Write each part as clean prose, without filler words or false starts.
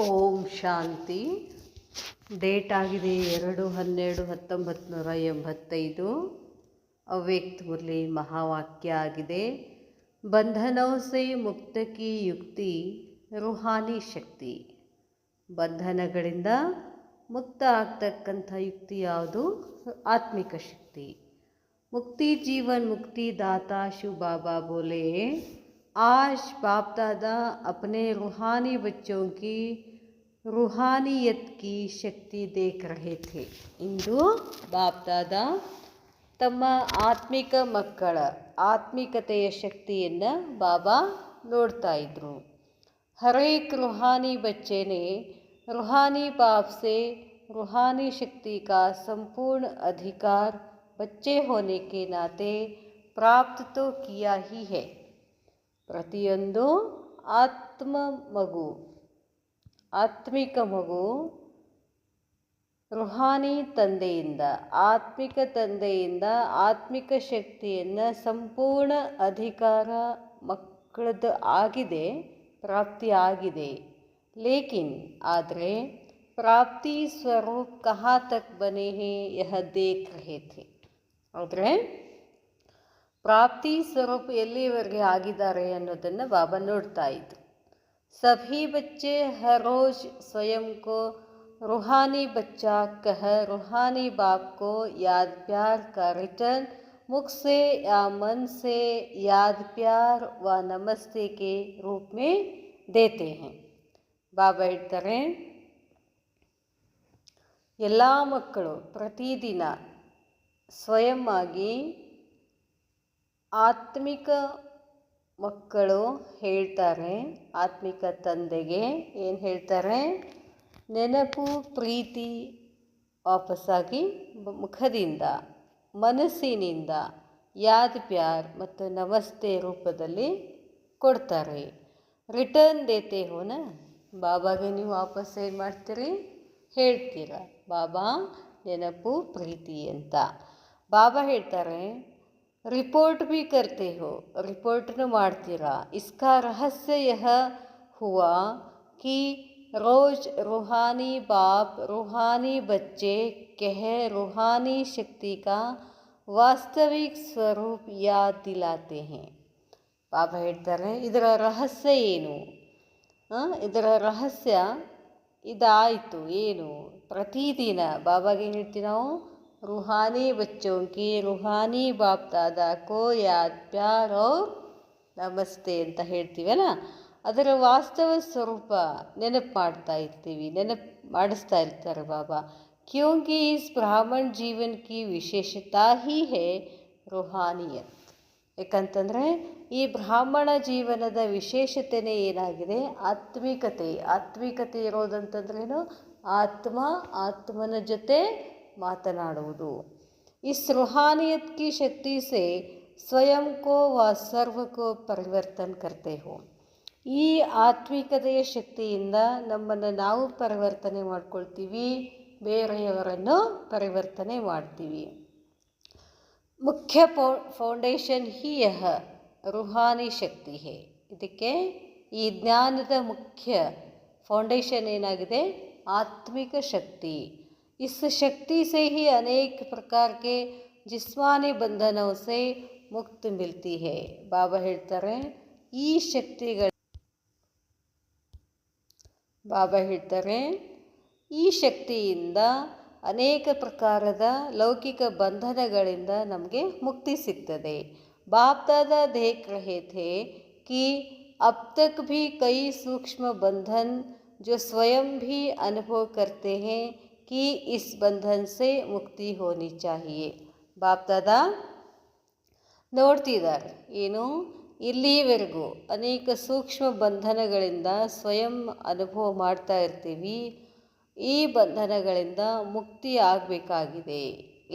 ಓಂ ಶಾಂತಿ. Date ಆಗಿದೆ 2/12/1985. ಅವ್ಯಕ್ತ ಮುರಳಿ ಮಹಾವಾಕ್ಯ ಆಗಿದೆ. ಬಂಧನೋं से ಮುಕ್ತ ಕಿ ಯುಕ್ತಿ ರೂಹಾನಿ ಶಕ್ತಿ. ಬಂಧನಗಳಿಂದ ಮುಕ್ತ ಆಗ್ತಕ್ಕಂಥ ಯುಕ್ತಿ ಯಾವುದು? ಆತ್ಮಿಕ ಶಕ್ತಿ. मुक्ति जीवन मुक्ति दाता शिव बाबा बोले, आज बाप दादा अपने रूहानी बच्चों की रूहानियत की शक्ति देख रहे थे. इंदु बाप दादा तಮ್ಮ ಆತ್ಮಿಕ ಮಕ್ಕಳ ಆತ್ಮಿಕತೆಯ ಶಕ್ತಿಯನ್ನು ಬಾಬಾ ನೋಡ್ತಾ ಇದ್ರು. हर एक रूहानी बच्चे ने रूहानी बाप से रूहानी शक्ति का संपूर्ण अधिकार बच्चे होने के नाते प्राप्त तो किया ही है. ಪ್ರತಿಯೊಂದು ಆತ್ಮಿಕ ಮಗು ರುಹಾನಿ ತಂದೆಯಿಂದ ಆತ್ಮಿಕ ಶಕ್ತಿಯನ್ನು ಸಂಪೂರ್ಣ ಅಧಿಕಾರ ಮಕ್ಕಳದ್ದು ಆಗಿದೆ, ಪ್ರಾಪ್ತಿ ಆಗಿದೆ. ಲೇಕಿನ್ ಆದರೆ ಪ್ರಾಪ್ತಿ ಸ್ವರೂಪ ಕहाँ तक बने हैं यह देख रहे थे. ಆದರೆ ಪ್ರಾಪ್ತಿ ಸ್ವರೂಪ ಎಲ್ಲಿವರೆಗೆ ಆಗಿದ್ದಾರೆ ಅನ್ನೋದನ್ನು ಬಾಬಾ ನೋಡ್ತಾ ಇದ್ರು. ಸಭಿ ಬಚ್ಚೆ ಹರ್ ರೋಜ್ ಸ್ವಯಂ ಕೋ रूहानी बच्चा कह रूहानी बाप को याद प्यार का रिटर्न मुख से या मन से याद प्यार व नमस्ते के रूप में देते हैं. ಬಾಬಾ ಹೇಳ್ತಾರೆ, ಎಲ್ಲ ಮಕ್ಕಳು ಪ್ರತಿದಿನ ಸ್ವಯಂ ಆಗಿ ಆತ್ಮಿಕ ಮಕ್ಕಳು ಹೇಳ್ತಾರೆ, ಆತ್ಮಿಕ ತಂದೆಗೆ ಏನು ಹೇಳ್ತಾರೆ? ನೆನಪು ಪ್ರೀತಿ ವಾಪಸ್ಸಾಗಿ ಮುಖದಿಂದ ಮನಸ್ಸಿನಿಂದ ಯಾದ್ ಪ್ಯಾರ್ ಮತ್ತು ನಮಸ್ತೆ ರೂಪದಲ್ಲಿ ಕೊಡ್ತಾರೆ. ರಿಟರ್ನ್ ದೇತೆ ಹೋನ, ಬಾಬಾಗೆ ನೀವು ವಾಪಸ್ ಏನು ಮಾಡ್ತೀರಿ? ಹೇಳ್ತೀರ ಬಾಬಾ ನೆನಪು ಪ್ರೀತಿ ಅಂತ. ಬಾಬಾ ಹೇಳ್ತಾರೆ, ರಿಪೋರ್ಟ್ ಭೀ ಕರ್ತೆ ಹೋ, ರಿಪೋರ್ಟ್ನು ಮಾಡ್ತೀರಾ. ಇಸ್ಕಾ ರಹಸ್ಯ ಯಹ ಹುವಾ ಕಿ रोज रूहानी बाप रूहानी बच्चे कह रूहानी शक्ति का वास्तविक स्वरूप याद दिलाते हैं. ಬಾಬಾ ಹೇಳ್ತಾರೆ, ಇದರ ರಹಸ್ಯ ಏನು? ಇದರ ರಹಸ್ಯ ಇದಾಯಿತು. ಏನು? ಪ್ರತಿದಿನ ಬಾಬಾಗೆ ಹೇಳ್ತೀವಿ ನಾವು, ರೂಹಾನಿ ಬಚ್ಚೋಂಕಿ ರೂಹಾನಿ ಬಾಪ್ ದಾದಾ ಕೋ ಯಾದ್ ಪ್ಯಾರ್ ಔರ್ ನಮಸ್ತೆ ಅಂತ ಹೇಳ್ತೀವಲ್ಲ, ಅದರ ವಾಸ್ತವ ಸ್ವರೂಪ ನೆನಪು ಮಾಡಿಸ್ತಾ ಇರ್ತಾರೆ ಬಾಬಾ. ಕ್ಯೋಂಕಿ ಇಸ್ ಬ್ರಾಹ್ಮಣ ಜೀವನ ಕಿ ವಿಶೇಷತಾ ಹಿ ಹೇ ರೂಹಾನಿಯತ್. ಯಾಕಂತಂದರೆ ಈ ಬ್ರಾಹ್ಮಣ ಜೀವನದ ವಿಶೇಷತೆಯೇ ಏನಾಗಿದೆ? ಆತ್ಮಿಕತೆ ಇರೋದಂತಂದ್ರೇನು? ಆತ್ಮನ ಜೊತೆ ಮಾತನಾಡುವುದು. ಇಸ್ ರೂಹಾನಿಯತ್ ಕಿ ಶಕ್ತಿ ಸೆ ಸ್ವಯಂ ಕೋ ವ ಸರ್ವ ಕೋ ಪರಿವರ್ತನ ಕರ್ತೆ ಹೋ. ಈ ಆತ್ಮಿಕತೆಯ ಶಕ್ತಿಯಿಂದ ನಮ್ಮನ್ನು ನಾವು ಪರಿವರ್ತನೆ ಮಾಡ್ಕೊಳ್ತೀವಿ, ಬೇರೆಯವರನ್ನು ಪರಿವರ್ತನೆ ಮಾಡ್ತೀವಿ. ಮುಖ್ಯ ಫೌಂಡೇಶನ್ ಹಿ ಯಹ ರೂಹಾನಿ ಶಕ್ತಿ ಹೇ. ಇದಕ್ಕೆ ಈ ಜ್ಞಾನದ ಮುಖ್ಯ ಫೌಂಡೇಶನ್ ಏನಾಗಿದೆ? ಆತ್ಮಿಕ ಶಕ್ತಿ. ಇಸ್ ಶಕ್ತಿ ಸೆ ಹಿ ಅನೇಕ ಪ್ರಕಾರ ಕೆ ಜಿಸ್ಮಾನಿ ಬಂಧನೋं से ಮುಕ್ತಿ ಮಿಲ್ತಿ ಹೇ. ಬಾಬಾ ಹೇಳ್ತಾರೆ, ಈ ಶಕ್ತಿಯಿಂದ ಅನೇಕ ಪ್ರಕಾರದ ಲೌಕಿಕ ಬಂಧನಗಳಿಂದ ನಮಗೆ ಮುಕ್ತಿ ಸಿಗ್ತದೆ. ಬಾಪ್ ದಾದಾ ದೇಖ್ ರಹೆ ಥೆ ಕಿ ಅಬ್ ತಕ್ ಭಿ ಕೈ ಸೂಕ್ಷ್ಮ ಬಂಧನ್ जो स्वयं भी अनुभव करते हैं कि इस बंधन से मुक्ति होनी चाहिए. ಬಾಪ್ ದಾದಾ ನೋಡ್ತಿದ್ದಾರೆ, ಏನು? ಇಲ್ಲಿವರೆಗೂ ಅನೇಕ ಸೂಕ್ಷ್ಮ ಬಂಧನಗಳಿಂದ ಸ್ವಯಂ ಅನುಭವ ಮಾಡ್ತಾ ಇರ್ತೀವಿ. ಈ ಬಂಧನಗಳಿಂದ ಮುಕ್ತಿ ಆಗಬೇಕಾಗಿದೆ.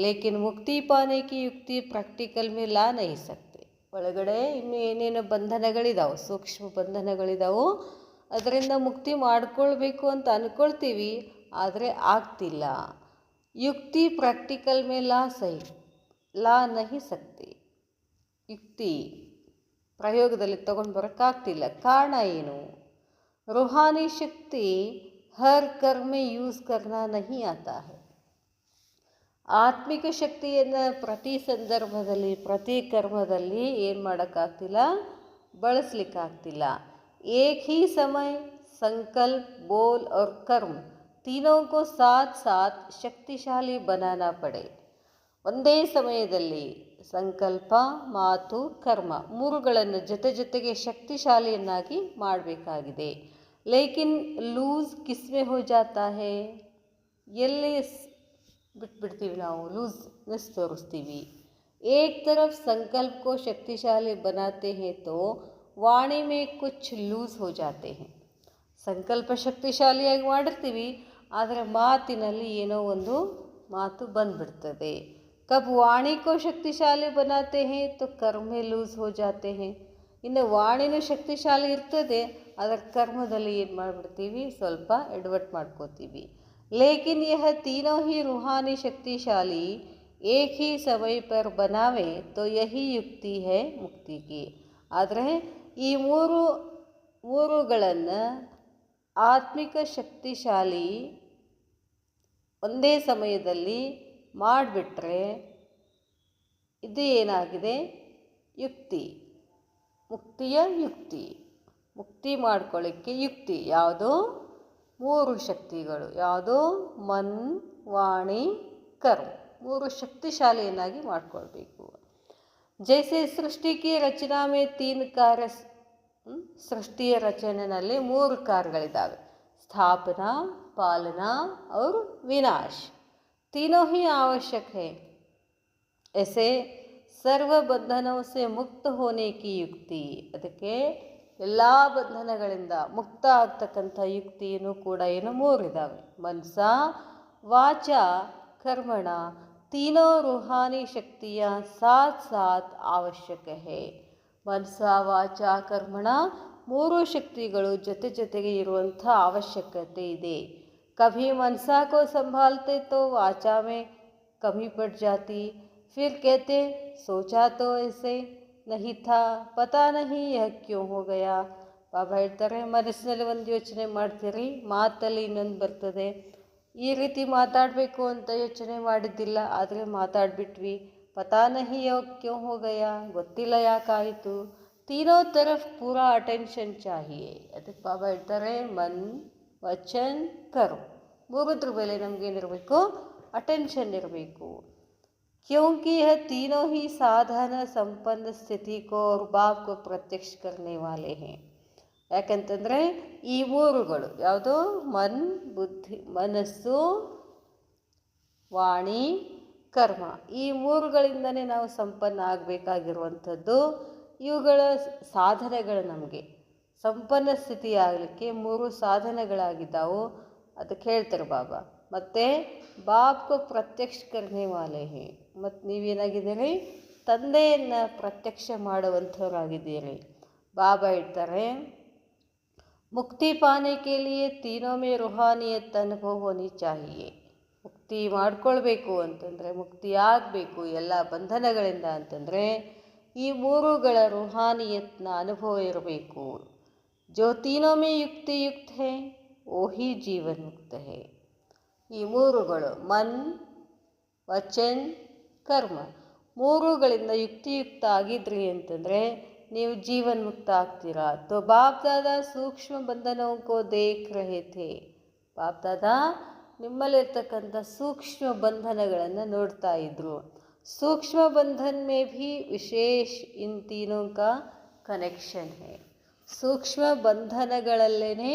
ಲೇಕಿನ್ ಮುಕ್ತಿ ಪಾನೆ ಕಿ ಯುಕ್ತಿ ಪ್ರಾಕ್ಟಿಕಲ್ ಮೇ ಲಾ ನಹೀ ಸಕ್ತೆ. ಒಳಗಡೆ ಇನ್ನೂ ಏನೇನೋ ಬಂಧನಗಳಿದಾವೆ, ಸೂಕ್ಷ್ಮ ಬಂಧನಗಳಿದಾವೆ. ಅದರಿಂದ ಮುಕ್ತಿ ಮಾಡ್ಕೊಳ್ಬೇಕು ಅಂತ ಅಂದ್ಕೊಳ್ತೀವಿ, ಆದರೆ ಆಗ್ತಿಲ್ಲ. ಯುಕ್ತಿ ಪ್ರಾಕ್ಟಿಕಲ್ ಮೇ ಲಾ ನಹೀ ಸಕ್ತೆ. ಯುಕ್ತಿ ಪ್ರಯೋಗದಲ್ಲಿ ತಗೊಂಡು ಬರೋಕ್ಕಾಗ್ತಿಲ್ಲ. ಕಾರಣ ಏನು? ರೂಹಾನಿ ಶಕ್ತಿ हर कर्म में यूज़ करना नहीं आता है. ಆತ್ಮಿಕ ಶಕ್ತಿಯನ್ನು ಪ್ರತಿ ಸಂದರ್ಭದಲ್ಲಿ ಪ್ರತಿ ಕರ್ಮದಲ್ಲಿ ಏನು ಮಾಡೋಕ್ಕಾಗ್ತಿಲ್ಲ, ಬಳಸಲಿಕ್ಕಾಗ್ತಿಲ್ಲ. ಏಕ್ ಹಿ ಸಮಯ संकल्प बोल और कर्म तीनों को साथ साथ शक्तिशाली बनाना पड़े. ಒಂದೇ ಸಮಯದಲ್ಲಿ ಸಂಕಲ್ಪ, ಮಾತು, ಕರ್ಮ ಮೂರುಗಳನ್ನು ಜೊತೆಗೆ ಶಕ್ತಿಶಾಲಿಯನ್ನಾಗಿ ಮಾಡಬೇಕಾಗಿದೆ. ಲೇಕಿನ್ ಲೂಸ್ ಕಿಸ್ಮೆ ಹೋ ಜಾತಾ ಹೈ, ಎಲ್ಲಿ ಬಿಟ್ಬಿಡ್ತೀವಿ ನಾವು, ಲೂಸ್ನೆಸ್ ತೋರಿಸ್ತೀವಿ. ಏಕ್ तरफ संकल्प को शक्तिशाली बनाते हैं तो वाणी में कुछ लूज हो जाते हैं. ಸಂಕಲ್ಪ ಶಕ್ತಿಶಾಲಿಯಾಗಿ ಮಾಡಿರ್ತೀವಿ, ಆದರೆ ಮಾತಿನಲ್ಲಿ ಏನೋ ಒಂದು ಮಾತು ಬಂದ್ಬಿಡ್ತದೆ. ಕಬ್ ವಾಣಿ ಕೋ ಶಕ್ತಿಶಾಲಿ ಬನಾತೆ ಹೇ ತೋ ಕರ್ಮ ಲೂಸ್ ಹೋ ಜಾತೆ ಹೇ. ಇನ್ನು ವಾಣಿನೂ ಶಕ್ತಿಶಾಲಿ ಇರ್ತದೆ, ಅದರ ಕರ್ಮದಲ್ಲಿ ಏನು ಮಾಡಿಬಿಡ್ತೀವಿ, ಸ್ವಲ್ಪ ಎಡವಟ್ಟು ಮಾಡ್ಕೋತೀವಿ. ಲೇಕಿನ್ ಯಹ ತೀನೋ ಹಿ ರೂಹಾನಿ ಶಕ್ತಿಶಾಲಿ ಏಕ್ ಹಿ ಸಮಯ ಪರ್ ಬನಾವೆ ತೋ ಯಹಿ ಯುಕ್ತಿ ಹೈ ಮುಕ್ತಿ ಕಿ. ಆದರೆ ಈ ಮೂರುಗಳನ್ನು ಆತ್ಮಿಕ ಶಕ್ತಿಶಾಲಿ ಒಂದೇ ಸಮಯದಲ್ಲಿ ಮಾಡಿಬಿಟ್ರೆ ಇದು ಏನಾಗಿದೆ, ಯುಕ್ತಿ, ಮುಕ್ತಿಯ ಯುಕ್ತಿ. ಮುಕ್ತಿ ಮಾಡ್ಕೊಳ್ಳಿಕ್ಕೆ ಯುಕ್ತಿ ಯಾವುದು, ಮೂರು ಶಕ್ತಿಗಳು ಯಾವುದು, ಮನ್, ವಾಣಿ, ಕರ್ಮ, ಮೂರು ಶಕ್ತಿಶಾಲಿಯನ್ನಾಗಿ ಮಾಡಿಕೊಳ್ಬೇಕು. ಜೈಸೆ ಸೃಷ್ಟಿಗೆ ರಚನಾ ಮೇ ತೀನ್ ಕಾರ್ಯ, ಸೃಷ್ಟಿಯ ರಚನೆಯಲ್ಲಿ ಮೂರು ಕಾರ್ಯಗಳಿದ್ದಾವೆ, ಸ್ಥಾಪನಾ, ಪಾಲನಾ और विनाश. तीनों ही आवश्यक है. ऐसे सर्व बंधनों से मुक्त होने की ಯುಕ್ತಿ, ಅದಕ್ಕೆ ಎಲ್ಲ ಬಂಧನಗಳಿಂದ ಮುಕ್ತ ಆಗ್ತಕ್ಕಂಥ ಯುಕ್ತಿಯನ್ನು ಕೂಡ ಏನು ಮೂರಿದ್ದಾವೆ. ಮನಸ, ವಾಚ, ಕರ್ಮಣ तीनों रूहानी शक्तियाँ साथ साथ आवश्यक है. ಮನಸ, ವಾಚ, ಕರ್ಮಣ ಮೂರು ಶಕ್ತಿಗಳು ಜೊತೆಗೆ ಇರುವಂಥ ಅವಶ್ಯಕತೆ ಇದೆ. ಕಭಿ ಮನಸ ಕೋ ಸಂಭಾಲ್ತೆ ತೋ ವಾಚಾ ಮೇ ಕಮಿ ಪಡ್ ಜಾತಿ, ಫಿರ್ कहते सोचा तो ऐसे नहीं था, पता नहीं यह क्यों हो गया. ಬಾಬಾ ಹೇಳ್ತಾರೆ, ಮನಸ್ಸಿನಲ್ಲಿ ಒಂದು ಯೋಚನೆ ಮಾಡ್ತೀರಿ, ಮಾತಲ್ಲಿ ಇನ್ನೊಂದು ಬರ್ತದೆ. ಈ ರೀತಿ ಮಾತಾಡಬೇಕು ಅಂತ ಯೋಚನೆ ಮಾಡಿದ್ದಿಲ್ಲ, ಆದರೆ ಮಾತಾಡ್ಬಿಟ್ವಿ. ಪತಾ ನಹಿ ಕ್ಯೋ ಹೋ ಗಯಾ, ಗೊತ್ತಿಲ್ಲ ಯಾಕಾಯಿತು. ತೀನೋ ತರಫ್ ಪೂರಾ ಅಟೆನ್ಷನ್ ಚಾಹಿಯೇ. ಅದಕ್ಕೆ ಬಾಬಾ ಹೇಳ್ತಾರೆ, ಮನ್, ವಚನ್, ಕರ್ಮ ಮೂರದ್ರ ಮೇಲೆ ನಮಗೇನಿರಬೇಕು, ಅಟೆನ್ಷನ್ ಇರಬೇಕು. ಕ್ಯೋಂಕಿ ಯಹ ತೀನೋ ಹಿ ಸಾಧನ ಸಂಪನ್ನ ಸ್ಥಿತಿ ಕೋ ಅವ್ರ ಬಾಪ್ ಕೋ ಪ್ರತ್ಯಕ್ಷ ಕರ್ನೆ ವಾಲೆ ಹೇ. ಯಾಕಂತಂದರೆ ಈ ಮೂರುಗಳು ಯಾವುದು, ಮನ್, ಬುದ್ಧಿ, ಮನಸ್ಸು, ವಾಣಿ, ಕರ್ಮ, ಈ ಮೂರುಗಳಿಂದನೇ ನಾವು ಸಂಪನ್ನ ಆಗಬೇಕಾಗಿರುವಂಥದ್ದು. ಇವುಗಳ ಸಾಧನೆಗಳು ನಮಗೆ ಸಂಪನ್ನ ಸ್ಥಿತಿ ಆಗಲಿಕ್ಕೆ ಮೂರು ಸಾಧನೆಗಳಾಗಿದ್ದಾವು. ಅದಕ್ಕೆ ಹೇಳ್ತಾರೆ ಬಾಬಾ. ಮತ್ತು ಬಾಪ್ಕೋ ಪ್ರತ್ಯಕ್ಷ ಕರ್ನೆ ವಾಲೆ ಹೇ, ಮತ್ತು ನೀವೇನಾಗಿದ್ದೀರಿ, ತಂದೆಯನ್ನು ಪ್ರತ್ಯಕ್ಷ ಮಾಡುವಂಥವರಾಗಿದ್ದೀರಿ. ಬಾಬಾ ಹೇಳ್ತಾರೆ, ಮುಕ್ತಿ ಪಾನೆ ಕೆ ಲಿಯೆ ತೀನೋ ಮೇ ರೂಹಾನಿಯತ್ ಅನುಭವ ಹೋನಿ ಚಾಹಿಯೇ. ಮುಕ್ತಿ ಮಾಡ್ಕೊಳ್ಬೇಕು ಅಂತಂದರೆ, ಮುಕ್ತಿ ಆಗಬೇಕು ಎಲ್ಲ ಬಂಧನಗಳಿಂದ ಅಂತಂದರೆ ಈ ಮೂರುಗಳ ರೂಹಾನಿಯತ್ನ ಅನುಭವ ಇರಬೇಕು. ಜೋ ತೀನೋ ಮೇ ಯುಕ್ತ ಹೇ ಓಹಿ ಜೀವನ್ ಮುಕ್ತ ಹೇ. ಈ ಮೂರುಗಳು ಮನ್, ವಚನ್, ಕರ್ಮ ಮೂರುಗಳಿಂದ ಯುಕ್ತಿಯುಕ್ತ ಆಗಿದ್ರಿ ಅಂತಂದರೆ ನೀವು ಜೀವನ್ ಮುಕ್ತ ಆಗ್ತೀರಾ. ತೋ ಬಾಪ್ ದಾದಾ ಸೂಕ್ಷ್ಮ ಬಂಧನೋं को देख रहे थे. ಬಾಪ್ ದಾದಾ ನಿಮ್ಮಲ್ಲಿರ್ತಕ್ಕಂಥ ಸೂಕ್ಷ್ಮ ಬಂಧನಗಳನ್ನು ನೋಡ್ತಾ ಇದ್ರು. ಸೂಕ್ಷ್ಮ ಬಂಧನ್ ಮೇ ಭಿ ವಿಶೇಷ ಇನ್ ತೀನೋं का ಕನೆಕ್ಷನ್ ಹೇ. ಸೂಕ್ಷ್ಮ ಬಂಧನಗಳಲ್ಲೇ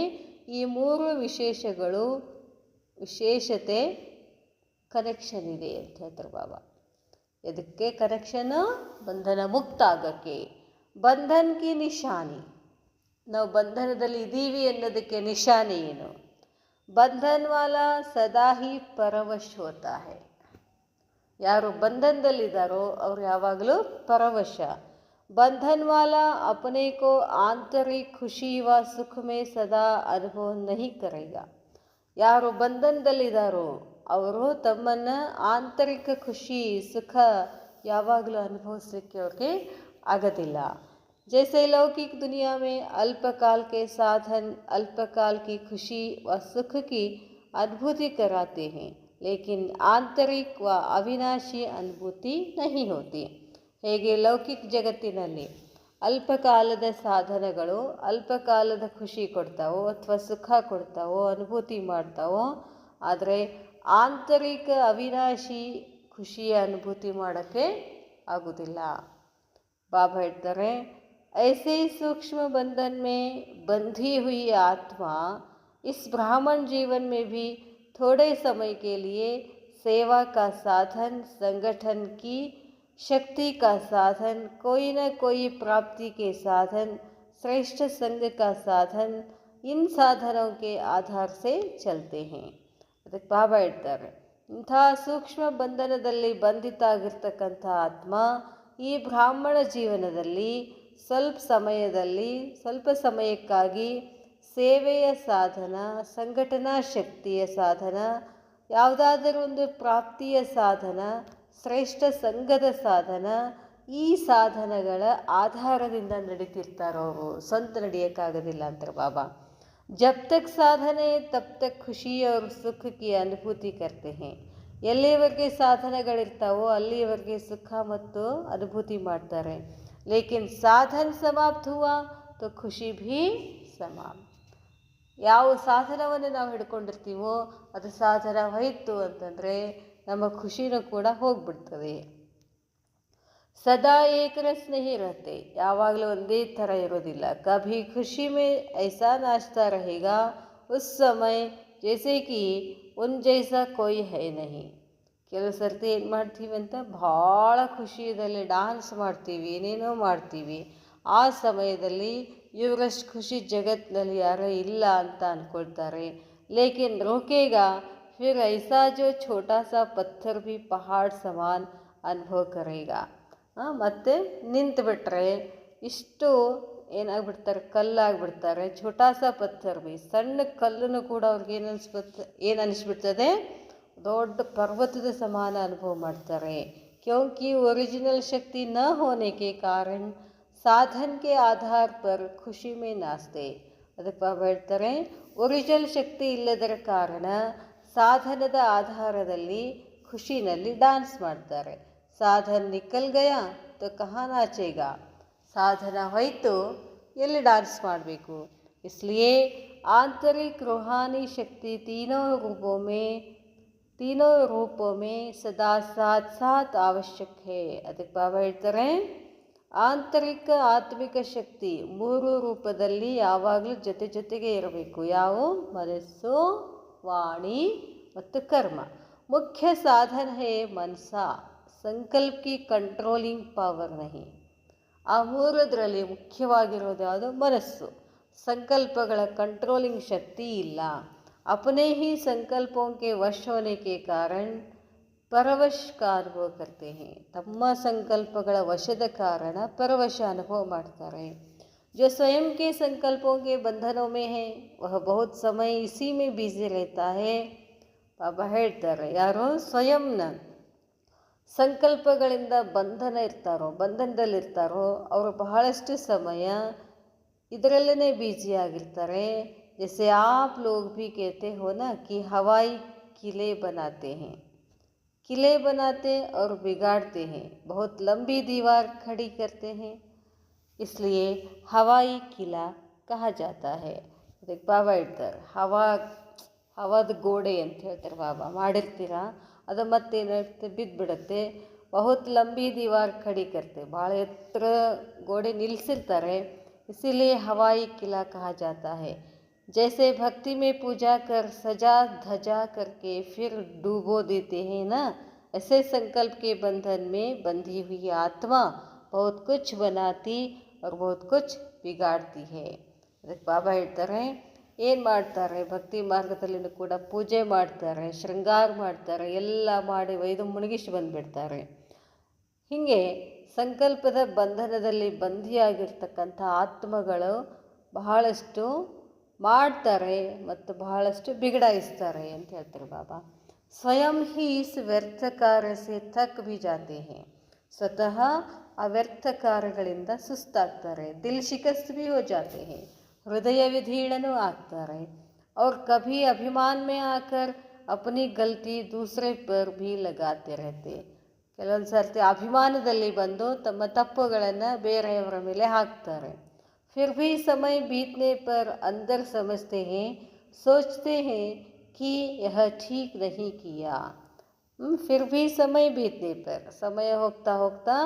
ಈ ಮೂರು ವಿಶೇಷತೆ ಕನೆಕ್ಷನ್ ಇದೆ ಅಂತ ಹೇಳ್ತಾರೆ ಬಾಬಾ. ಇದಕ್ಕೆ ಕನೆಕ್ಷನ್ನು ಬಂಧನ ಮುಕ್ತ ಆಗೋಕ್ಕೆ. ಬಂಧನ್ ಕಿ ನಿಶಾನಿ, ನಾವು ಬಂಧನದಲ್ಲಿ ಇದ್ದೀವಿ ಅನ್ನೋದಕ್ಕೆ ನಿಶಾನಿ ಏನು, ಬಂಧನ್ ವಾಲ ಸದಾ ಹಿ ಪರವಶ ಹೋತಾ ಹೈ. ಯಾರು ಬಂಧನದಲ್ಲಿದ್ದಾರೋ ಅವರು ಯಾವಾಗಲೂ ಪರವಶ. ಬಂಧನ್ ವಾಲ ಅಪನೆ ಕೋ ಆಂತರಿಕ ಖುಷಿ ವ ಸುಖ ಮೇ ಸದಾ ಅನುಭವ ನಹಿ ಕರೇಗಾ. ಯಾರು ಬಂಧನದಲ್ಲಿದ್ದಾರೋ ಅವರು ತಮ್ಮನ್ನು ಆಂತರಿಕ ಖುಷಿ ಸುಖ ಯಾವಾಗಲೂ ಅನುಭವಿಸಲಿಕ್ಕೆ ಅವ್ರಿಗೆ ಆಗೋದಿಲ್ಲ. जैसे लौकिक दुनिया में अल्पकाल के साधन अल्पकाल की खुशी व सुख की अनुभूति कराते हैं, लेकिन आंतरिक व अविनाशी अनुभूति नहीं होती. ಹೇಗೆ ಲೌಕಿಕ ಜಗತ್ತಿನಲ್ಲಿ ಅಲ್ಪಕಾಲದ ಸಾಧನಗಳು ಅಲ್ಪಕಾಲದ ಖುಷಿ ಕೊಡ್ತಾವೋ ಅಥವಾ ಸುಖ ಕೊಡ್ತಾವೋ ಅನುಭೂತಿ ಮಾಡ್ತಾವೋ, ಆದರೆ ಆಂತರಿಕ ಅವಿನಾಶಿ ಖುಷಿಯ ಅನುಭೂತಿ ಮಾಡೋಕ್ಕೆ ಆಗೋದಿಲ್ಲ. ಬಾಬಾ ಹೇಳ್ತಾರೆ, ऐसे सूक्ष्म बंधन में बंधी हुई आत्मा इस ब्राह्मण जीवन में भी थोड़े समय के लिए सेवा का साधन, संगठन की शक्ति का साधन, कोई न कोई प्राप्ति के साधन, श्रेष्ठ संघ का साधन, इन साधनों के आधार से चलते हैं. ಅದಕ್ಕೆ ಬಾಬಾ ಹೇಳ್ತಾರೆ, ಇಂಥ ಸೂಕ್ಷ್ಮ ಬಂಧನದಲ್ಲಿ ಬಂಧಿತ ಆಗಿರ್ತಕ್ಕಂಥ ಆತ್ಮ ಈ ಬ್ರಾಹ್ಮಣ ಜೀವನದಲ್ಲಿ ಸ್ವಲ್ಪ ಸಮಯಕ್ಕಾಗಿ ಸೇವೆಯ ಸಾಧನ, ಸಂಘಟನಾ ಶಕ್ತಿಯ ಸಾಧನ, ಯಾವುದಾದರೂ ಒಂದು ಪ್ರಾಪ್ತಿಯ ಸಾಧನ, ಶ್ರೇಷ್ಠ ಸಂಘದ ಸಾಧನ, ಈ ಸಾಧನಗಳ ಆಧಾರದಿಂದ ನಡೀತಿರ್ತಾರೋ ಅವರು, ಸ್ವಂತ ನಡೆಯೋಕ್ಕಾಗೋದಿಲ್ಲ ಅಂತಾರೆ ಬಾಬಾ. जब तक साधन है तब तक खुशी और सुख की अनुभूति करते हैं. ಎಲ್ಲಿವರೆಗೆ ಸಾಧನಗಳಿರ್ತಾವೋ ಅಲ್ಲಿವರೆಗೆ ಸುಖ ಮತ್ತು ಅನುಭೂತಿ ಮಾಡ್ತಾರೆ. ಲೇಕಿನ್ ಸಾಧನ ಸಮಾಪ್ತ ಹುವಾ ತೋ ಖುಷಿ ಭೀ ಸಮಾಪ್ತ. ಯಾವ ಸಾಧನವನ್ನು ನಾವು ಹಿಡ್ಕೊಂಡಿರ್ತೀವೋ ಅದು ಸಾಧನ ಹೋಯಿತು ಅಂತಂದರೆ ನಮ್ಮ ಖುಷಿನೂ ಕೂಡ ಹೋಗ್ಬಿಡ್ತದೆ. ಸದಾ ಏಕರಸ್ ನಹಿ ರಹತೆ, ಯಾವಾಗಲೂ ಒಂದೇ ಥರ ಇರೋದಿಲ್ಲ. ಕಭಿ ಖುಷಿ ಮೇ ಐಸಾ ನಾಚ್ತಾ रहेगा ಉಸ್ ಸಮಯ ಜೈಸೆ ಕಿ ಉನ್ ಜೈಸಾ ಕೋಯಿ ಹೈ ನಹಿ. ಕೆಲವು ಸರ್ತಿ ಏನು ಮಾಡ್ತೀವಿ ಅಂತ ಭಾಳ ಖುಷಿಯಲ್ಲಿ ಡಾನ್ಸ್ ಮಾಡ್ತೀವಿ, ಏನೇನೋ ಮಾಡ್ತೀವಿ. ಆ ಸಮಯದಲ್ಲಿ ಇವರಷ್ಟು ಖುಷಿ ಜಗತ್ತಿನಲ್ಲಿ ಯಾರೋ ಇಲ್ಲ ಅಂತ ಅಂದ್ಕೊಳ್ತಾರೆ. ಲೇಕಿನ್ ರೋಕೇಗಾ ಫಿರ್ ಐಸಾ ಜೋ ಛೋಟಾ ಸಾ ಪತ್ಥರ್ ಭಿ ಪಹಾಡ್ ಸಮಾನ್ ಅನುಭವ ಕರೇಗಾ. ಮತ್ತು ನಿಂತುಬಿಟ್ರೆ ಇಷ್ಟು ಏನಾಗ್ಬಿಡ್ತಾರೆ, ಕಲ್ಲಾಗ್ಬಿಡ್ತಾರೆ. ಛೋಟಾ ಸಾ ಪತ್ಥರ್ ಭಿ, ಸಣ್ಣ ಕಲ್ಲನ್ನು ಕೂಡ ಅವ್ರಿಗೆ ಏನು ಅನಿಸ್ಬಿಡ್ತದೆ, ದೊಡ್ಡ ಪರ್ವತದ ಸಮಾನ ಅನುಭವ ಮಾಡ್ತಾರೆ. ಕ್ಯೋಂಕಿ ಒರಿಜಿನಲ್ ಶಕ್ತಿ ನ ಹೋನೆ ಕೆ ಕಾರಣ ಸಾಧನ ಕೆ ಆಧಾರ ಪರ್ ಖುಷಿ ಮೇ ನಾಚ್ತೆ. ಅದಕ್ಕೆ ಬಾಬಾ ಹೇಳ್ತಾರೆ, ಒರಿಜಿನಲ್ ಶಕ್ತಿ ಇಲ್ಲದರ ಕಾರಣ ಸಾಧನದ ಆಧಾರದಲ್ಲಿ ಖುಷಿನಲ್ಲಿ ಡಾನ್ಸ್ ಮಾಡ್ತಾರೆ. ಸಾಧನ ನಿಕಲ್ ಗಯಾ ತೋ ಕಹಾ ನಾಚೇಗಾ. ಸಾಧನ ಹೋಯ್ತು, ಎಲ್ಲಿ ಡಾನ್ಸ್ ಮಾಡಬೇಕು. इसलिए आंतरिक रूहानी शक्ति तीनों रूपों में सदा साथ साथ आवश्यक है. ಅದಕ್ಕೆ ಬಾಬಾ ಹೇಳ್ತಾರೆ, ಆಂತರಿಕ ಆತ್ಮಿಕ ಶಕ್ತಿ ಮೂರು ರೂಪದಲ್ಲಿ ಯಾವಾಗಲೂ ಜೊತೆಗೆ ಇರಬೇಕು. ಯಾವ? ಮನಸ್ಸು, ವಾಣಿ ಮತ್ತು ಕರ್ಮ. ಮುಖ್ಯ ಸಾಧನ ಹೇ ಮನಸ, ಸಂಕಲ್ಪ ಕಿ ಕಂಟ್ರೋಲಿಂಗ್ ಪವರ್ ನಹಿ. ಆ ಮೂರದರಲ್ಲಿ ಮುಖ್ಯವಾಗಿರೋದು ಯಾವುದು? ಮನಸ್ಸು. ಸಂಕಲ್ಪಗಳ ಕಂಟ್ರೋಲಿಂಗ್ ಶಕ್ತಿ ಇಲ್ಲ. अपने ही संकल्पों के वश होने के कारण परवश का अनुभव करते हैं. ತಮ್ಮ ಸಂಕಲ್ಪಗಳ ವಶದ ಕಾರಣ ಪರವಶ ಅನುಭವ ಮಾಡ್ತಾರೆ. जो स्वयं के संकल्पों के बंधनों में है वह बहुत समय इसी में बिजी रहता है. ಬಾಬಾ ಹೇಳ್ತಾರೆ, ಯಾರೋ ಸ್ವಯಂನ ಸಂಕಲ್ಪಗಳಿಂದ ಬಂಧನದಲ್ಲಿರ್ತಾರೋ ಅವರು ಬಹಳಷ್ಟು ಸಮಯ ಇದರಲ್ಲೇ ಬ್ಯುಸಿಯಾಗಿರ್ತಾರೆ. जैसे आप लोग भी कहते हो ना कि हवाई किले बनाते और बिगाड़ते हैं, बहुत लंबी दीवार खड़ी करते हैं, इसलिए हवाई किला कहा जाता है. ಅದಕ್ಕೆ ಬಾಬಾ ಹೇಳ್ತಾರೆ, ಹವಾದ ಗೋಡೆ ಅಂತ ಹೇಳ್ತಾರೆ ಬಾಬಾ. ಮಾಡಿರ್ತೀರ ಅದು ಮತ್ತೇನಾಗುತ್ತೆ, ಬಿದ್ದುಬಿಡುತ್ತೆ. ಬಹುತ್ ಲಂಬಿ ದೀವಾರ್ ಖಡಿ ಕರ್ತೆ, ಭಾಳ ಎತ್ತರ ಗೋಡೆ ನಿಲ್ಲಿಸಿರ್ತಾರೆ. ಇಸಿಲಿಯೇ ಹವಾಯಿ ಕಿಲಾ ಕहा ಜಾತಾ ಹೈ. जैसे भक्ति में पूजा कर सजा धजा करके फिर डूबो देते हैं ना, ऐसे संकल्प के बंधन में बंधी हुई आत्मा बहुत कुछ बनाती और बहुत कुछ बिगाड़ती है. ಅದಕ್ಕೆ ಬಾಬಾ ಹೇಳ್ತಾರೆ, ಏನು ಮಾಡ್ತಾರೆ, ಭಕ್ತಿ ಮಾರ್ಗದಲ್ಲಿನೂ ಕೂಡ ಪೂಜೆ ಮಾಡ್ತಾರೆ, ಶೃಂಗಾರ ಮಾಡ್ತಾರೆ, ಎಲ್ಲ ಮಾಡಿ ಒಯ್ದು ಮುಳುಗಿಸಿ ಬಂದುಬಿಡ್ತಾರೆ. ಹೀಗೆ ಸಂಕಲ್ಪದ ಬಂಧನದಲ್ಲಿ ಬಂಧಿಯಾಗಿರ್ತಕ್ಕಂಥ ಆತ್ಮಗಳು ಬಹಳಷ್ಟು ಮಾಡ್ತಾರೆ ಮತ್ತು ಬಹಳಷ್ಟು ಬಿಗಡಾಯಿಸ್ತಾರೆ ಅಂತ ಹೇಳ್ತಾರೆ ಬಾಬಾ. ಸ್ವಯಂ ಹಿ ಇಸ್ ವ್ಯರ್ಥ ಕಾರ್ಯ ಸೆ ಥಕ್ ಭಿ ಜಾತೆ ಹೈ. ಸ್ವತಃ ಅವ್ಯರ್ಥ ಕಾರ್ಯಗಳಿಂದ ಸುಸ್ತಾಗ್ತಾರೆ. ದಿಲ್ ಶಿಕस्त भी हो जाते हैं, ಹೃದಯ ವಿಧೀಡನೂ ಆಗ್ತಾರೆ. और कभी अभिमान में आकर अपनी गलती दूसरे पर भी लगाते रहते. ಕೆಲವೊಂದು ಸರ್ತಿ ಅಭಿಮಾನದಲ್ಲಿ ಬಂದು ತಮ್ಮ ತಪ್ಪುಗಳನ್ನು ಬೇರೆಯವರ ಮೇಲೆ ಹಾಕ್ತಾರೆ. फिर भी समय बीतने पर अंदर समझते हैं, सोचते हैं कि यह ठीक नहीं किया. फिर भी समय बीतने पर, ಸಮಯ ಹೋಗ್ತಾ ಹೋಗ್ತಾ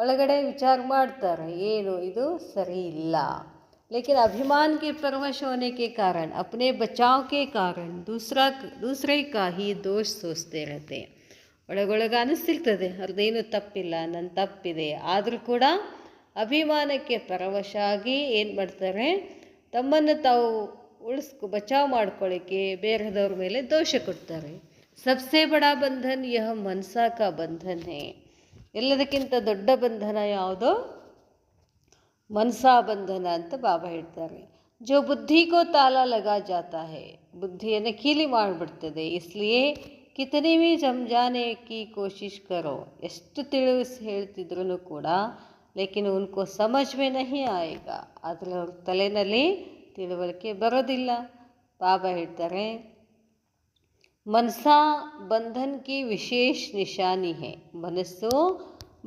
ಒಳಗಡೆ ವಿಚಾರ ಮಾಡ್ತಾರೆ, ಏನು ಇದು ಸರಿ ಇಲ್ಲ. लेकिन अभिमान के परवश होने के कारण, अपने बचाव के कारण दूसरे का ही दोष सोचते रहते. ಒಳಗೊಳಗೆ ಅನಿಸ್ತಿರ್ತದೆ ಅವ್ರದ್ದೇನು ತಪ್ಪಿಲ್ಲ, ನನ್ನ ತಪ್ಪಿದೆ. ಆದರೂ ಕೂಡ ಅಭಿಮಾನಕ್ಕೆ ಪರವಶ ಆಗಿ ಏನು ಮಾಡ್ತಾರೆ, ತಮ್ಮನ್ನು ತಾವು ಬಚಾವ್ ಮಾಡ್ಕೊಳ್ಳಿಕ್ಕೆ ಬೇರೆದವ್ರ ಮೇಲೆ ದೋಷ ಕೊಡ್ತಾರೆ. ಸಬ್ಸೆ ಬಡಾ ಬಂಧನ್ ಯಹ ಮನಸಾ ಕಾ ಬಂಧನ್ ಹೇ. ಎಲ್ಲದಕ್ಕಿಂತ ದೊಡ್ಡ ಬಂಧನ ಯಾವುದೋ ಮನಸಾ ಬಂಧನ ಅಂತ ಬಾಬಾ ಹೇಳ್ತಾರೆ. ಜೋ ಬುದ್ಧಿ ಕೋ ತಾಲ ಲಗಾ ಜಾತಾ ಹೇ, ಬುದ್ಧಿಯನ್ನು ಕೀಲಿ ಮಾಡಿಬಿಡ್ತದೆ. ಇಸ್ಲಿಯೇ ಕಿತನಿ ಭೀ ಸಮಜಾನೆ ಕಿ ಕೋಶಿಶ್ ಕರೋ, ಎಷ್ಟು ತಿಳಿಸಿ ಹೇಳ್ತಿದ್ರು ಕೂಡ ಲೇಕಿನ್ ಉನ್ಕೋ ಸಮಜ್ ಮೇ ನಹಿ ಆಯೇಗಾ, ಆದರೆ ಅವ್ರ ತಲೆಯಲ್ಲಿ ತಿಳುವಳಿಕೆ ಬರೋದಿಲ್ಲ. ಬಾಬಾ ಹೇಳ್ತಾರೆ, ಮನಸಾ ಬಂಧನ್ ಕಿ ವಿಶೇಷ ನಿಶಾನಿ ಹೇ, ಮನಸ್ಸು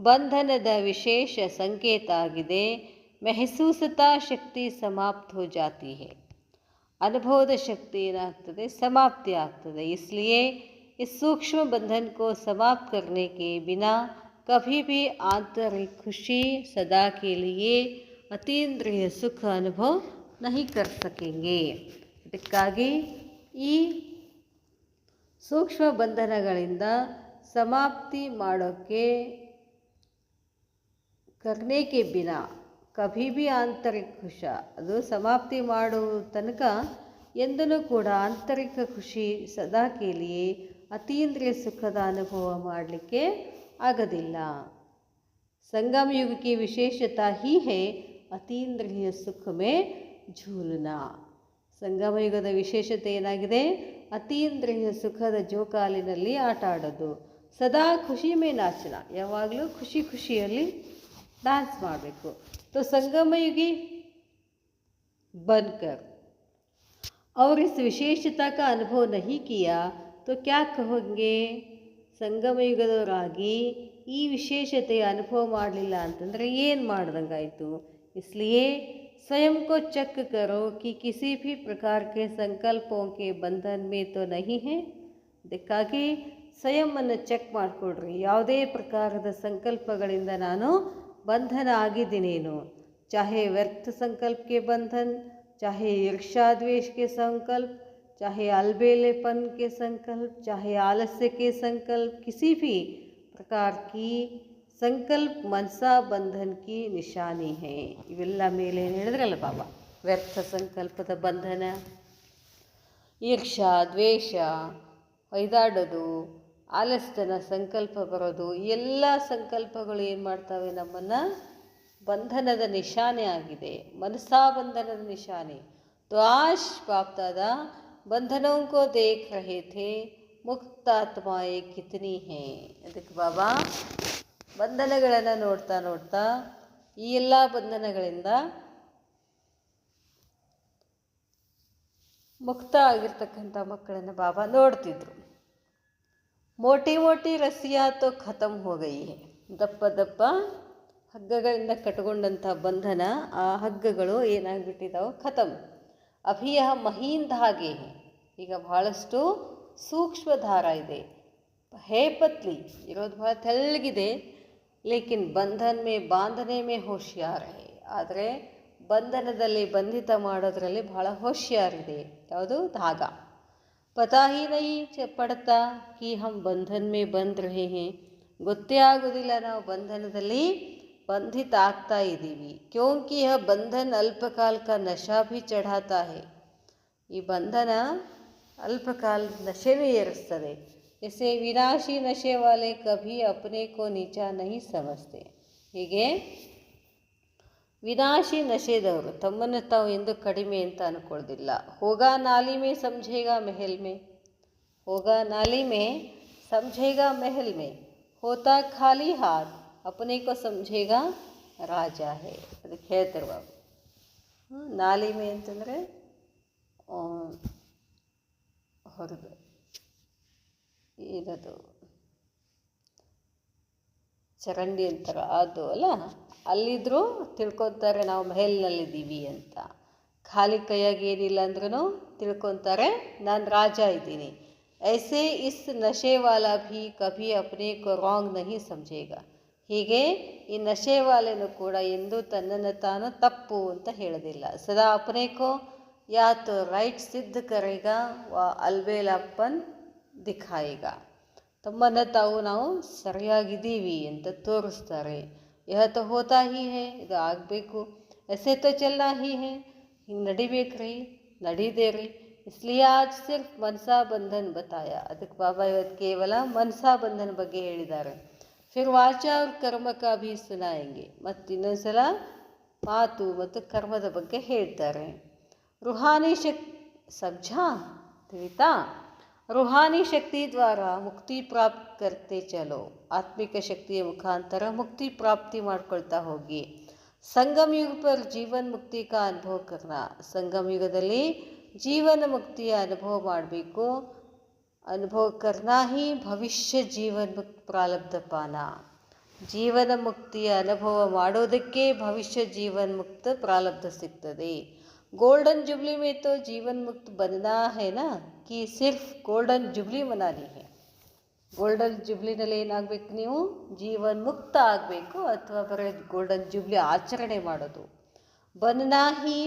ಬಂಧನದ ವಿಶೇಷ ಸಂಕೇತ ಆಗಿದೆ. ಮೆಹಸೂಸತಾ ಶಕ್ತಿ ಸಮಾಪ್ತ ಹೋ ಜಾತಿ ಹೇ, ಅನುಭವದ ಶಕ್ತಿ ಏನಾಗ್ತದೆ, ಸಮಾಪ್ತಿ ಆಗ್ತದೆ. ಇಸ್ಲಿಯೇ ಇಸ್ ಸೂಕ್ಷ್ಮ ಬಂಧನ್ ಕೋ ಸಮಾಪ್ತ ಕರ್ನೆ ಕೆ ಬಿನಾ ಕಭಿ ಭಿ ಆಂತರಿಕ ಖುಷಿ ಸದಾ ಕೆ ಲಿಯೇ ಅತೀಂದ್ರಿಯ ಸುಖ ಅನುಭವ ನಹಿ ಕರ್ ಸಕೆಂಗೆ. ಇದಕ್ಕಾಗಿ ಈ ಸೂಕ್ಷ್ಮ ಬಂಧನಗಳಿಂದ ಸಮಾಪ್ತಿ ಮಾಡೋಕ್ಕೆ ಕರ್ನೆ ಕೆ ಬಿನಾ ಕಭಿ ಭಿ ಆಂತರಿಕ ಖುಷ, ಅದು ಸಮಾಪ್ತಿ ಮಾಡುವ ತನಕ ಎಂದೂ ಕೂಡ ಆಂತರಿಕ ಖುಷಿ ಸದಾ ಕೇಳಿಯೇ ಅತೀಂದ್ರಿಯ ಸುಖದ ಅನುಭವ ಮಾಡಲಿಕ್ಕೆ ಆಗೋದಿಲ್ಲ. ಸಂಗಮ ಯುಗ ಕಿ ವಿಶೇಷತಾ ಹೀ ಹೇ ಅತೀಂದ್ರಿಯ ಸುಖ ಮೇ ಝೂಲನಾ. ಸಂಗಮ ಯುಗದ ವಿಶೇಷತೆ ಏನಾಗಿದೆ, ಅತೀಂದ್ರಿಯ ಸುಖದ ಜೋಕಾಲಿನಲ್ಲಿ ಆಟ ಆಡೋದು. ಸದಾ ಖುಷಿ ಮೇ ನಾಚನ, ಯಾವಾಗಲೂ ಖುಷಿಯಲ್ಲಿ डांस ಮಾಡಬೇಕು. तो संगम युगी बनकर और इस विशेषता का अनुभव नहीं किया तो क्या कहोगे. ಸಂಗಮ ಯುಗದವರಾಗಿ ಈ ವಿಶೇಷತೆಯ ಅನುಭವ ಮಾಡಲಿಲ್ಲ ಅಂತಂದರೆ ಏನು ಮಾಡ್ದಂಗಾಯಿತು. इसलिए स्वयं को चेक करो कि किसी भी प्रकार के संकल्पों के बंधन में तो नहीं है. ಅದಕ್ಕಾಗಿ ಸ್ವಯಂವನ್ನು ಚೆಕ್ ಮಾಡಿಕೊಡ್ರಿ, ಯಾವುದೇ ಪ್ರಕಾರದ ಸಂಕಲ್ಪಗಳಿಂದ ನಾನು ಬಂಧನ ಆಗಿದ್ದೀನೇನು. चाहे व्यर्थ संकल्प के बंधन, चाहे ईर्ष्या द्वेष के संकल्प, चाहे अलबेलेपन के संकल्प, चाहे आलस्य के संकल्प, किसी भी प्रकार की संकल्प मनसा बंधन की निशानी है. ಇವೆಲ್ಲ ಮೇಲೆ ಏನು ಹೇಳಿದ್ರಲ್ಲ ಬಾಬಾ, ವ್ಯರ್ಥ ಸಂಕಲ್ಪದ ಬಂಧನ, ಈರ್ಷ್ಯಾ ದ್ವೇಷ, ಹೊಯ್ದಾಡೋದು, ಆಲಸ್ಯನ ಸಂಕಲ್ಪ ಬರೋದು, ಎಲ್ಲ ಸಂಕಲ್ಪಗಳು ಏನು ಮಾಡ್ತವೆ, ನಮ್ಮನ್ನು ಬಂಧನದ ನಿಶಾನೆ ಆಗಿದೆ, ಮನಸಾ ಬಂಧನದ ನಿಶಾನೆ. तो आज बाप दादा बंधनों को देख रहे थे, मुक्त आत्माएं कितनी हैं. ಅದಕ್ಕೆ ಬಾಬಾ ಬಂಧನಗಳನ್ನು ನೋಡ್ತಾ ನೋಡ್ತಾ ಈ ಎಲ್ಲ ಬಂಧನಗಳಿಂದ ಮುಕ್ತ ಆಗಿರ್ತಕ್ಕಂಥ ಮಕ್ಕಳನ್ನು ಬಾಬಾ ನೋಡ್ತಿದ್ರು. ಮೋಟಿ ಮೋಟಿ ರಸ್ಸಿಯಾ ತೋ ಖತಮ್ ಹೋ ಗಯಿ ಹೈ, ದಪ್ಪ ದಪ್ಪ ಹಗ್ಗಗಳಿಂದ ಕಟ್ಕೊಂಡಂಥ ಬಂಧನ, ಆ ಹಗ್ಗಗಳು ಏನಾಗ್ಬಿಟ್ಟಿದ್ದಾವೆ, ಖತಮ್. ಅಭಿ ಯಹ ಮಹೀನ್ ಧಾಗೆ ಹೈ, ಈಗ ಬಹಳಷ್ಟು ಸೂಕ್ಷ್ಮ ದಾರ ಇದೆ. ಹೇ ಪತ್ಲಿ, ಇರೋದು ಬಹಳ ತೆಳ್ಳಗಿದೆ. ಲೇಕಿನ್ ಬಂಧನ್ ಮೇ ಬಾಂಧನೆ ಮೇ ಹೋಶಿಯಾರ್ ಹೈ, ಆದರೆ ಬಂಧನದಲ್ಲಿ ಬಂಧಿತ ಮಾಡೋದ್ರಲ್ಲಿ ಬಹಳ ಹೋಶಿಯಾರಿದೆ. ಯಾವುದು, ಧಾಗ. ಪತಾ ಹಿ ನಹಿ ಪಡ್ತಾ ಕಿ ಹಮ್ ಬಂಧನ್ ಮೇ ಬಂದ್ ರಹೆ ಹೇ, ಗೊತ್ತೇ ಆಗೋದಿಲ್ಲ ನಾವು ಬಂಧನದಲ್ಲಿ ಬಂಧಿತ ಆಗ್ತಾ ಇದ್ದೀವಿ. ಕ್ಯೋಂಕಿ ಯಹ ಬಂಧನ್ ಅಲ್ಪಕಾಲ ಕಾ ನಶಾ ಭಿ ಚಢಾತಾ ಹೇ, ಈ ಬಂಧನ ಅಲ್ಪಕಾಲ ನಶೆನೂ ಏರಿಸ್ತದೆ. ಜೈಸೆ ವಿನಾಶಿ ನಶೆ ವಾಲೆ ಕಭಿ ಅಪ್ನೆ ಕೋ ನೀಚಾ ನಹಿ ಸಮಜ್ತೆ. ಹೀಗೆ ವಿನಾಶಿ ನಶೆದವರು ತಮ್ಮನ್ನು ತಾವು ಎಂದು ಕಡಿಮೆ ಅಂತ ಅಂದ್ಕೊಳ್ಳೋದಿಲ್ಲ. ಹೋಗಾ ನಾಲಿ ಮೇ ಸಮझेगा महल में, ಹೋಗಾ ನಾಲಿ ಮೇ ಸಮझेगा महल में, ಹೋತಾ ಖಾಲಿ ಹಾತ್ अपने को समझेगा राजा है ಅದಕ್ಕೆ ಹೇಳ್ತಾರೆ ಬಾಬು. ನಾಲಿಮೆ ಅಂತಂದರೆ ಹೊರದು ಏನದು ಚರಂಡಿ ಅಂತಾರೆ ಅದು ಅಲ್ಲ, ಅಲ್ಲಿದ್ದರೂ ತಿಳ್ಕೊತಾರೆ ನಾವು ಮಹಲ್ನಲ್ಲಿದ್ದೀವಿ ಅಂತ. ಖಾಲಿ ಕೈಯಾಗಿ ಏನಿಲ್ಲ ಅಂದ್ರೂ ತಿಳ್ಕೊತಾರೆ ನಾನು ರಾಜ ಇದ್ದೀನಿ. ಐಸೆ ಇಸ್ ನಶೆ ವಾಲಾ ಭಿ ಕಭಿ ಅಪ್ನೆ ಕೋ ರಾಂಗ್ ನಹಿ ಸಮझेಗ. ಹೀಗೆ ಈ ನಶೆವಾಲೆನೂ ಕೂಡ ಎಂದೂ ತನ್ನನ್ನು ತಾನು ತಪ್ಪು ಅಂತ ಹೇಳೋದಿಲ್ಲ. ಸದಾ ಅಪ್ನೆ ಕೋ ಯಾ ತೋ ರೈಟ್ ಸಿದ್ಧ ಕರೆಗ ವ ಅಲ್ಬೇಲಪ್ಪನ್ ದಿಖಾಯಿಗ. ತಮ್ಮನ್ನು ತಾವು ನಾವು ಸರಿಯಾಗಿದ್ದೀವಿ ಅಂತ ತೋರಿಸ್ತಾರೆ. ಯಹ ತೋ ಹೋತಾ ಹಿ ಹೇ, ಇದು ಆಗಬೇಕು. ಎಸೆ ತೋ ಚಲ್ನಾ ಹಿ ಹೇ, ಹಿಂಗೆ ನಡಿಬೇಕ್ರಿ, ನಡೀದೇ ರೀ. ಇಸ್ಲಿಯೇ ಆಜ್ ಸಿರ್ಫ್ ಮನಸಾ ಬಂಧನ್ ಬತಾಯ. ಅದಕ್ಕೆ ಬಾಬಾ ಇವತ್ತು ಕೇವಲ ಮನಸಾ ಬಂಧನ್ ಬಗ್ಗೆ ಹೇಳಿದ್ದಾರೆ. ಫಿರ್ ವಾಚಾ ಅವ್ರ ಕರ್ಮಕ ಭೀ ಸುನಾಯಂಗೆ, ಮತ್ತು ಇನ್ನೊಂದ್ಸಲ ಮಾತು ಮತ್ತು ಕರ್ಮದ ಬಗ್ಗೆ ಹೇಳ್ತಾರೆ. ರುಹಾನಿ ಸಮझा ತಿಳಿತಾ? ರೂಹಾನಿ ಶಕ್ತಿ ದ್ವಾರ ಮುಕ್ತಿ ಪ್ರಾಪ್ತ ಕರ್ತೆ ಚಲೋ. ಆತ್ಮಿಕ ಶಕ್ತಿಯ ಮುಖಾಂತರ ಮುಕ್ತಿ ಪ್ರಾಪ್ತಿ ಮಾಡ್ಕೊಳ್ತಾ ಹೋಗಿ. ಸಂಗಮ ಯುಗ ಪರ್ ಜೀವನ್ ಮುಕ್ತಿ ಕಾ ಅನುಭವ ಕರ್ನಾ. ಸಂಗಮ ಯುಗದಲ್ಲಿ ಜೀವನ ಮುಕ್ತಿಯ ಅನುಭವ ಮಾಡಬೇಕು. ಅನುಭವ ಕರ್ನಾ ಹಿ ಭವಿಷ್ಯ ಜೀವನ್ ಮುಕ್ತ ಪ್ರಾರಬ್ಧ ಪಾನ. ಜೀವನ ಮುಕ್ತಿಯ ಅನುಭವ ಮಾಡೋದಕ್ಕೆ ಭವಿಷ್ಯ ಜೀವನ್ ಮುಕ್ತ ಪ್ರಾರಬ್ಧ ಸಿಗ್ತದೆ. गोल्डन जुबली में तो जीवन मुक्त बनना है ना, कि सिर्फ ಗೋಲ್ಡನ್ ಜುಬ್ಲಿ ಮನಾಲಿ है. ಗೋಲ್ಡನ್ ಜುಬ್ಲಿನಲ್ಲಿ ಏನಾಗಬೇಕು, ನೀವು ಜೀವನ್ ಮುಕ್ತ ಆಗಬೇಕು ಅಥವಾ ಬರೀ ಗೋಲ್ಡನ್ ಜುಬ್ಲಿ ಆಚರಣೆ ಮಾಡೋದು. ಬನ್ನಾ ಹಿ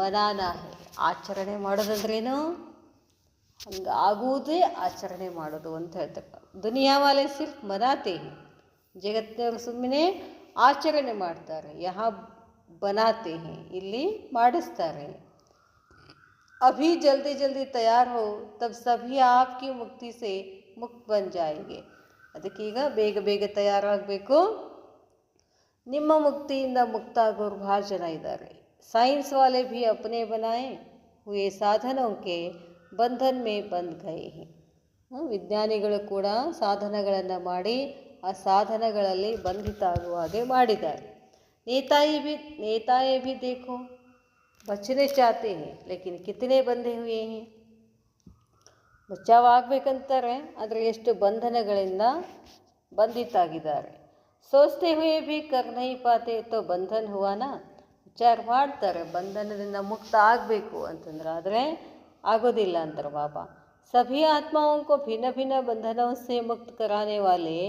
ಮನಾನಾ ಹೇ, ಆಚರಣೆ ಮಾಡೋದಂದ್ರೇನು, ಹಂಗೆ ಆಗುವುದೇ ಆಚರಣೆ ಮಾಡೋದು ಅಂತ ಹೇಳ್ತಾರೆ. ದುನಿಯಾ ವಾಲೆ ಸಿರ್ಫ್ ಮನಾತೆ ಹೇ, ಜಗತ್ತಿನವರು ಸುಮ್ಮನೆ ಆಚರಣೆ ಮಾಡ್ತಾರೆ. ಯಹಾ बनाते हैं, ಇಲ್ಲಿ ಮಾಡಿಸ್ತಾರೆ. अभी जल्दी जल्दी तैयार हो तब सभी आपकी मुक्ति से मुक्त बन जाएंगे. ಅದಕ್ಕೀಗ ಬೇಗ ಬೇಗ ತಯಾರಾಗಬೇಕು, ನಿಮ್ಮ ಮುಕ್ತಿಯಿಂದ ಮುಕ್ತ ಆಗೋರು ಭಾಳ ಜನ ಇದ್ದಾರೆ. साइंस वाले भी अपने बनाए हुए साधनों के बंधन में बंध गए हैं. ವಿಜ್ಞಾನಿಗಳು ಕೂಡ ಸಾಧನಗಳನ್ನು ಮಾಡಿ ಆ ಸಾಧನಗಳಲ್ಲಿ ಬಂಧಿತ ಆಗುವ ಹಾಗೆ ಮಾಡಿದ್ದಾರೆ. नेताएं भी देखो बचने चाहते हैं लेकिन कितने बंधे हुए हैं. ಬಚಾವಾಗಬೇಕಂತಾರೆ, ಆದರೆ ಎಷ್ಟು ಬಂಧನಗಳಿಂದ ಬಂಧಿತಾಗಿದ್ದಾರೆ. ಸೋಚ್ತೆ ಹುಯೇ ಭೀ ಕರ್ ನಹೀ ಪಾತೆ ತೋ ಬಂಧನ್ ಹುವಾನ. ವಿಚಾರ ಮಾಡ್ತಾರೆ ಬಂಧನದಿಂದ ಮುಕ್ತ ಆಗಬೇಕು ಅಂತಂದ್ರೆ, ಆದರೆ ಆಗೋದಿಲ್ಲ ಅಂತಾರೆ ಬಾಬಾ. ಸಭಿ ಆತ್ಮಾओं को ಭಿನ್ನ ಭಿನ್ನ ಬಂಧನों से मुक्त कराने वाले,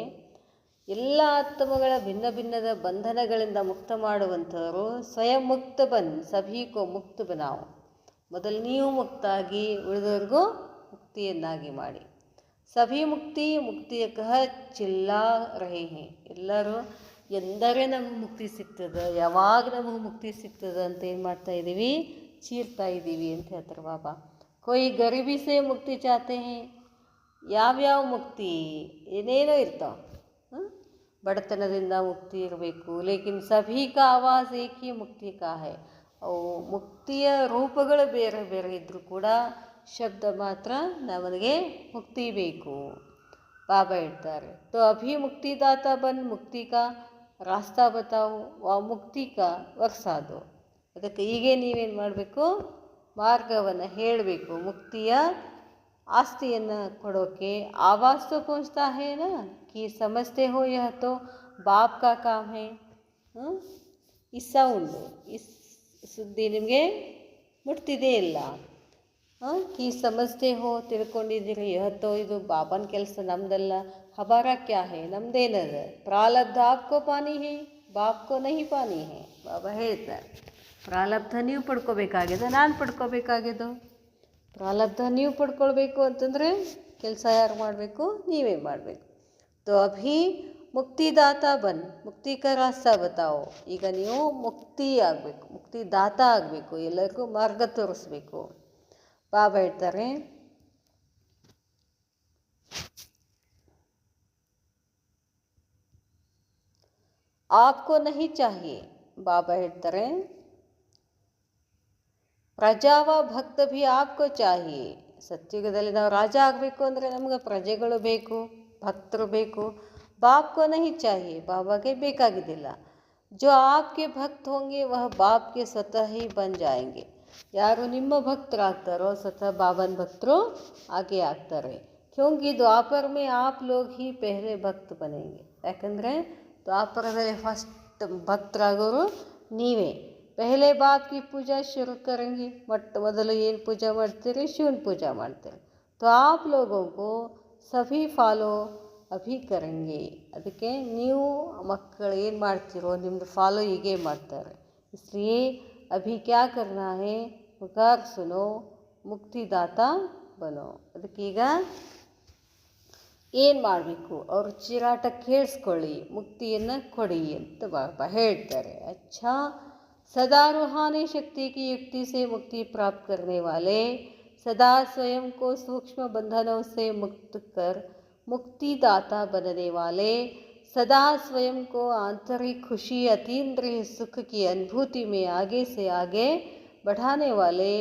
ಎಲ್ಲ ಆತ್ಮಗಳ ಭಿನ್ನ ಭಿನ್ನದ ಬಂಧನಗಳಿಂದ ಮುಕ್ತ ಮಾಡುವಂಥವರು ಸ್ವಯಂ ಮುಕ್ತ ಬನ್ ಸಭೀಕೋ ಮುಕ್ತ ಬನಾವು. ಮೊದಲು ನೀವು ಮುಕ್ತಾಗಿ ಉಳಿದವ್ರಿಗೂ ಮುಕ್ತಿಯನ್ನಾಗಿ ಮಾಡಿ. ಸಭಿ ಮುಕ್ತಿಯ ಕಹ ಚಿಲ್ಲಾ ರಹೇ ಹೇ. ಎಲ್ಲರೂ ಎಂದರೆ ನಮಗೆ ಮುಕ್ತಿ ಸಿಗ್ತದೆ, ಯಾವಾಗ ನಮಗೆ ಮುಕ್ತಿ ಸಿಗ್ತದೆ ಅಂತ ಏನು ಮಾಡ್ತಾ ಇದ್ದೀವಿ, ಚೀರ್ತಾ ಇದ್ದೀವಿ ಅಂತ ಹೇಳ್ತಾರೆ ಬಾಬಾ. ಕೊಯ್ ಗರೀಬಿ ಸೇ ಮುಕ್ತಿ ಚಾತೆ ಹೇ. ಯಾವ್ಯಾವ ಮುಕ್ತಿ ಏನೇನೋ ಇರ್ತಾವೆ. ಬಡತನದಿಂದ ಮುಕ್ತಿ ಇರಬೇಕು, ಲೇಕಿನ್ ಸಭೀ ಕಾ ಆವಾಜ್ ಏಕ್ ಹಿ ಮುಕ್ತಿ ಕಾ ಹೈ. ಅವು ಮುಕ್ತಿಯ ರೂಪಗಳು ಬೇರೆ ಬೇರೆ ಇದ್ದರೂ ಕೂಡ ಶಬ್ದ ಮಾತ್ರ ನಮಗೆ ಮುಕ್ತಿ ಬೇಕು. ಬಾಬಾ ಹೇಳ್ತಾರೆ, ತೋ ಅಭಿ ಮುಕ್ತಿದಾತ ಬನ್ ಮುಕ್ತಿ ಕಾ ರಾಸ್ತಾ ಬತಾವು ವ ಮುಕ್ತಿ ಕಾ ವರ್ಸಾದು. ಅದಕ್ಕೆ ಹೀಗೆ ನೀವೇನು ಮಾಡಬೇಕು, ಮಾರ್ಗವನ್ನು ಹೇಳಬೇಕು. ಮುಕ್ತಿಯ ಆಸ್ತಿಯನ್ನು ಕೊಡೋಕ್ಕೆ ಆವಾಜ್ ತೋ ಪਹੁಂಚ್ತಾ ಹೇ ನಾ, कि समझते हो यह तो बाप का काम है. ಈ ಸೌಂಡು, ಈ ಸುದ್ದಿ ನಿಮಗೆ ಮುಟ್ತಿದೆ ಇಲ್ಲ. ಕಿ ಸಮಜ್ತೆ ಹೋ, ತಿಳ್ಕೊಂಡಿದ್ದೀರಿ. ಯಹತ್ತೋ ಇದು ಬಾಬನ ಕೆಲಸ, ನಮ್ದಲ್ಲ. ಹಬಾರ ಕ್ಯಾ ಹೇ, ನಮ್ದೇನದ. ಪ್ರಾರಬ್ಧ ಆಪ್ಕೋ ಪಾನಿ ಹೇ, ಬಾಪ್ಕೋ ನಹಿ ಪಾನಿ ಹೇ. ಬಾಬಾ ಹೇಳ್ತಾರೆ, ಪ್ರಾರಬ್ಧ ನೀವು ಪಡ್ಕೋಬೇಕಾಗ್ಯದ, ನಾನು ಪಡ್ಕೋಬೇಕಾಗ್ಯದು. ಪ್ರಾರಬ್ಧ ನೀವು ಪಡ್ಕೊಳ್ಬೇಕು ಅಂತಂದರೆ ಕೆಲಸ ಯಾರು ಮಾಡಬೇಕು, ನೀವೇ ಮಾಡಬೇಕು. तो अभी ಮುಕ್ತಿದಾತ ಬನ್ ಮುಕ್ತಿ ಕಾ ರಾಸ್ತಾ ಬತಾओ. ಈಗ ನೀವು ಮುಕ್ತಿ ಆಗಬೇಕು, ಮುಕ್ತಿದಾತ ಆಗಬೇಕು, ಎಲ್ಲರಿಗೂ ಮಾರ್ಗ ತೋರಿಸ್ಬೇಕು. ಬಾಬಾ ಹೇಳ್ತಾರೆ, ಆಪ್ಕೋ ನಹಿ ಚಾಹಿಯೇ. ಬಾಬಾ ಹೇಳ್ತಾರೆ, ಪ್ರಜಾವ ಭಕ್ತ ಭೀ ಆಪ್ಕೋ ಚಾಹಿಯೇ. ಸತ್ಯುಗದಲ್ಲಿ ನಾವು ರಾಜ ಆಗಬೇಕು ಅಂದರೆ ನಮ್ಗೆ ಪ್ರಜೆಗಳು ಬೇಕು, ಭಕ್ತರು ಬೇಕು. बाप को नहीं चाहिए, बाबा के ಬೇಕಾಗಿದ್ದಿಲ್ಲ. जो आपके भक्त होंगे वह बाप के स्वतः ही बन जाएंगे. ಯಾರು ನಿಮ್ಮ ಭಕ್ತರಾಗ್ತಾರೋ ಸ್ವತಃ ಬಾಬನ ಭಕ್ತರು ಆಗೇ ಆಗ್ತಾರೆ. ಕ್ಯೋಂಕಿ ದ್ವಾಪರ ಮೇ ಆಪ್ ಲೋಗ್ ಹಿ ಪೆಹ್ಲೆ ಭಕ್ತ ಬನೆಂಗೆ. ಯಾಕಂದರೆ ದ್ವಾಪರದಲ್ಲಿ ಫಸ್ಟ್ ಭಕ್ತರಾಗೋರು ನೀವೇ. ಪೆಹಲೆ ಬಾಪ್ ಕಿ ಪೂಜಾ ಶುರು ಕರೆಂಗೆ. ಮೊದಲು ಏನು ಪೂಜಾ ಮಾಡ್ತೀರಿ? ಶಿವನ ಪೂಜಾ ಮಾಡ್ತೀರಿ. तो आप लोगों को सभी ಫಾಲೋ ಅಭಿ ಕರೆಂಗೆ. ಅದಕ್ಕೆ ನೀವು ಮಕ್ಕಳು ಏನು ಮಾಡ್ತಿರೋ ನಿಮ್ಮದು ಫಾಲೋ ಹೀಗೆ ಮಾಡ್ತಾರೆ. इसलिए अभी क्या करना है? पुकार सुनो, ಮುಕ್ತಿದಾತ ಬನೋ. ಅದಕ್ಕೀಗ ಏನು ಮಾಡಬೇಕು? ಅವ್ರ ಚಿರಾಟ ಕೇಳಿಸ್ಕೊಳ್ಳಿ, ಮುಕ್ತಿಯನ್ನು ಕೊಡಿ ಅಂತ ಬಾಬಾ ಹೇಳ್ತಾರೆ. अच्छा, सदा रूहानी शक्ति की युक्ति से मुक्ति प्राप्त करने वाले, सदा स्वयं को सूक्ष्म बंधनों से मुक्त कर मुक्तिदाता बनने वाले, सदा स्वयं को आंतरिक खुशी अतीन्द्रिय सुख की अनुभूति में आगे से आगे बढ़ाने वाले,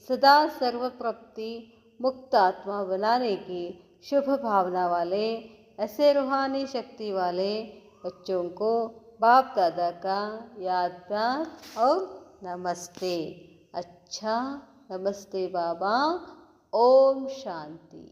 सदा सर्वप्रप्ति मुक्त आत्मा बनाने की शुभ भावना वाले, ऐसे रूहानी शक्ति वाले बच्चों को बाप दादा का याद प्यार और नमस्ते. अच्छा, नमस्ते बाबा. ओम शांति.